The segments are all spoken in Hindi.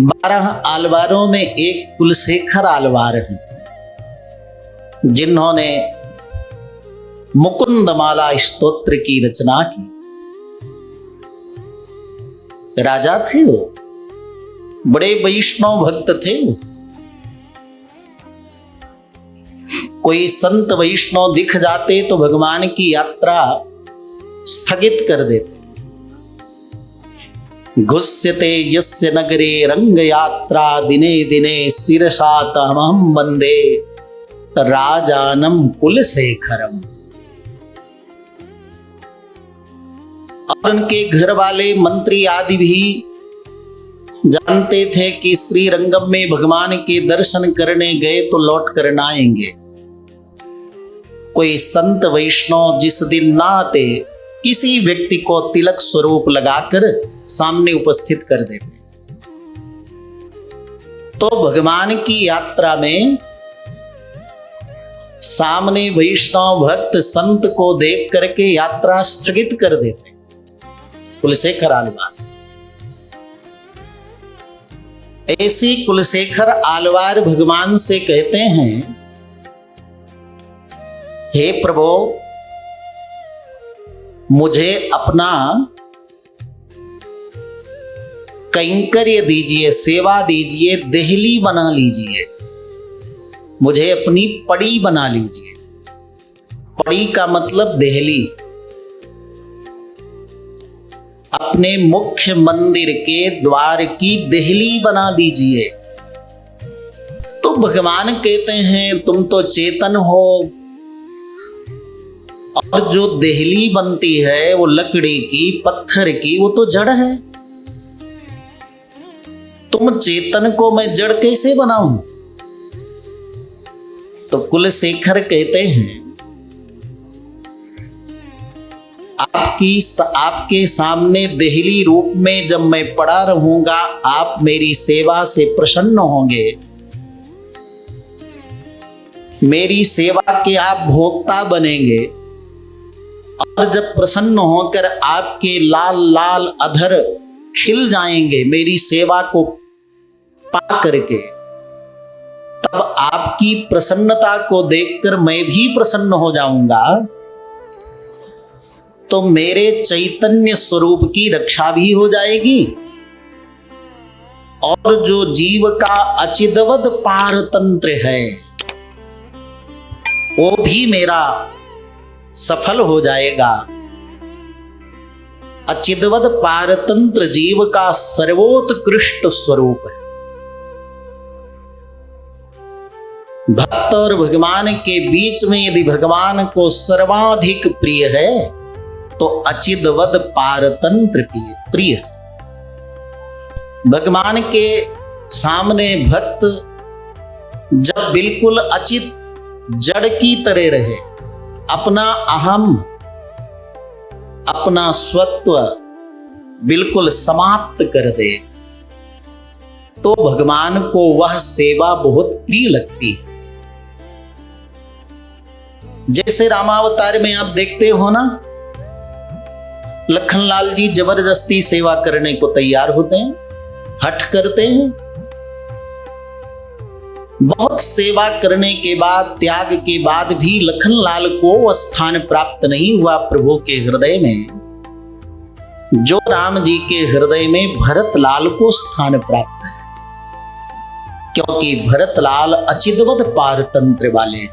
12 आलवारों में एक कुलशेखर आलवार हैं, जिन्होंने मुकुंदमाला स्तोत्र की रचना की। राजा थे वो, बड़े वैष्णव भक्त थे वो। कोई संत वैष्णव दिख जाते तो भगवान की यात्रा स्थगित कर देते। घुस्यते यस्य नगरे रंग यात्रा दिने दिने शिरसा तमहं वंदे राजानम कुलशेखरम। और उनके घर वाले मंत्री आदि भी जानते थे कि श्रीरंगम में भगवान के दर्शन करने गए तो लौट कर ना आएंगे। कोई संत वैष्णव जिस दिन ना आते, किसी व्यक्ति को तिलक स्वरूप लगाकर सामने उपस्थित कर देते। तो भगवान की यात्रा में सामने वैष्णव भक्त संत को देख करके यात्रा स्थगित कर देते। कुलशेखर आलवार, ऐसी कुलशेखर आलवार भगवान से कहते हैं, हे प्रभु, मुझे अपना कैंकर्य दीजिए, सेवा दीजिए, देहली बना लीजिए, मुझे अपनी पड़ी बना लीजिए। पड़ी का मतलब देहली। अपने मुख्य मंदिर के द्वार की देहली बना दीजिए। तो भगवान कहते हैं, तुम तो चेतन हो, और जो देहली बनती है वो लकड़ी की, पत्थर की, वो तो जड़ है। तुम चेतन को मैं जड़ कैसे बनाऊं? तो कुलशेखर कहते हैं, आपके सामने देहली रूप में जब मैं पड़ा रहूंगा, आप मेरी सेवा से प्रसन्न होंगे। मेरी सेवा के आप भोक्ता बनेंगे, और जब प्रसन्न होकर आपके लाल लाल अधर खिल जाएंगे मेरी सेवा को पा करके, तब आपकी प्रसन्नता को देखकर मैं भी प्रसन्न हो जाऊंगा। तो मेरे चैतन्य स्वरूप की रक्षा भी हो जाएगी, और जो जीव का अचिदवद पारतंत्र है वो भी मेरा सफल हो जाएगा। अचिदवद पारतंत्र जीव का सर्वोत्कृष्ट स्वरूप है। भक्त और भगवान के बीच में यदि भगवान को सर्वाधिक प्रिय है तो अचिदवद पारतंत्र प्रिय। भगवान के सामने भक्त जब बिल्कुल अचित जड़ की तरह रहे, अपना अहम, अपना स्वत्व बिल्कुल समाप्त कर दे, तो भगवान को वह सेवा बहुत प्रिय लगती है। जैसे रामावतार में आप देखते हो ना, लखनलाल जी जबरदस्ती सेवा करने को तैयार होते हैं, हठ करते हैं। बहुत सेवा करने के बाद, त्याग के बाद भी लखनलाल को स्थान प्राप्त नहीं हुआ प्रभु के हृदय में, जो राम जी के हृदय में भरतलाल को स्थान प्राप्त है। क्योंकि भरतलाल अचिदवद पारतंत्र वाले।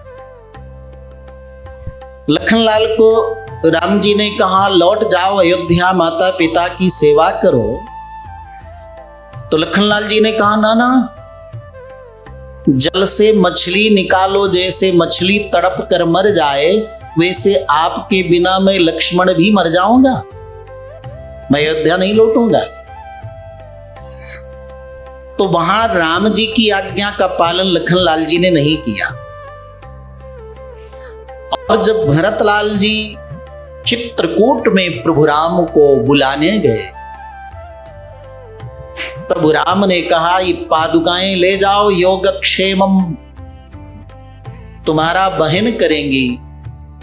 लखनलाल को राम जी ने कहा, लौट जाओ अयोध्या, माता पिता की सेवा करो। तो लखनलाल जी ने कहा, ना ना, जल से मछली निकालो, जैसे मछली तड़प कर मर जाए वैसे आपके बिना मैं लक्ष्मण भी मर जाऊंगा, मैं अयोध्या नहीं लौटूंगा। तो वहां राम जी की आज्ञा का पालन लखनलाल जी ने नहीं किया। और जब भरतलाल जी चित्रकूट में प्रभु राम को बुलाने गए, प्रभु राम ने कहा, ये पादुकाएं ले जाओ, योगक्षेमम तुम्हारा बहन करेंगी।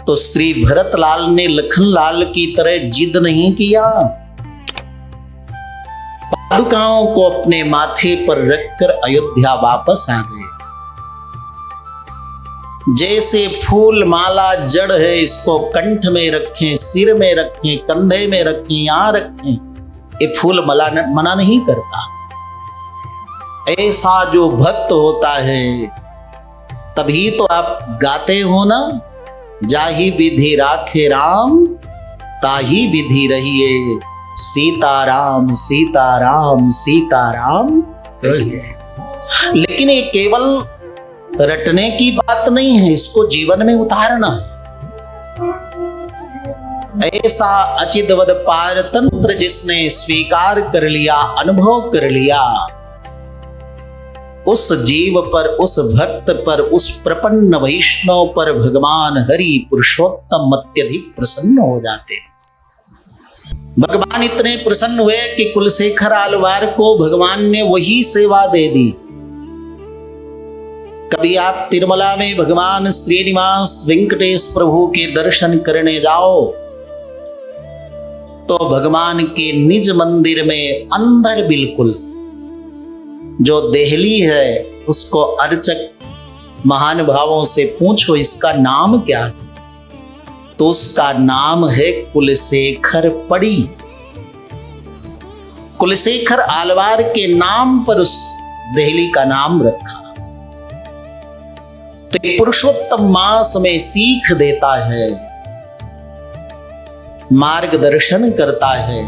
तो श्री भरतलाल ने लखनलाल की तरह जिद नहीं किया, पादुकाओं को अपने माथे पर रखकर अयोध्या वापस आ गए। जैसे फूल माला जड़ है, इसको कंठ में रखें, सिर में रखें, कंधे में रखें, यहां रखें, ये फूल मना नहीं करता। ऐसा जो भक्त होता है, तभी तो आप गाते हो ना, जाही विधि राखे राम, ताही विधि रहिए, सीताराम सीताराम सीताराम। लेकिन ये केवल रटने की बात नहीं है, इसको जीवन में उतारना। ऐसा अचिदवद पारतंत्र जिसने स्वीकार कर लिया, अनुभव कर लिया, उस जीव पर, उस भक्त पर, उस प्रपन्न वैष्णव पर भगवान हरि पुरुषोत्तम अत्यधिक प्रसन्न हो जाते। भगवान इतने प्रसन्न हुए कि कुलशेखर आलवार को भगवान ने वही सेवा दे दी। कभी आप तिरुमला में भगवान श्रीनिवास वेंकटेश प्रभु के दर्शन करने जाओ तो भगवान के निज मंदिर में अंदर बिल्कुल जो देहली है, उसको अर्चक महानुभावों से पूछो इसका नाम क्या है, तो उसका नाम है कुलशेखर पड़ी। कुलशेखर आलवार के नाम पर उस देहली का नाम रखा। तो पुरुषोत्तम मास में सीख देता है, मार्गदर्शन करता है।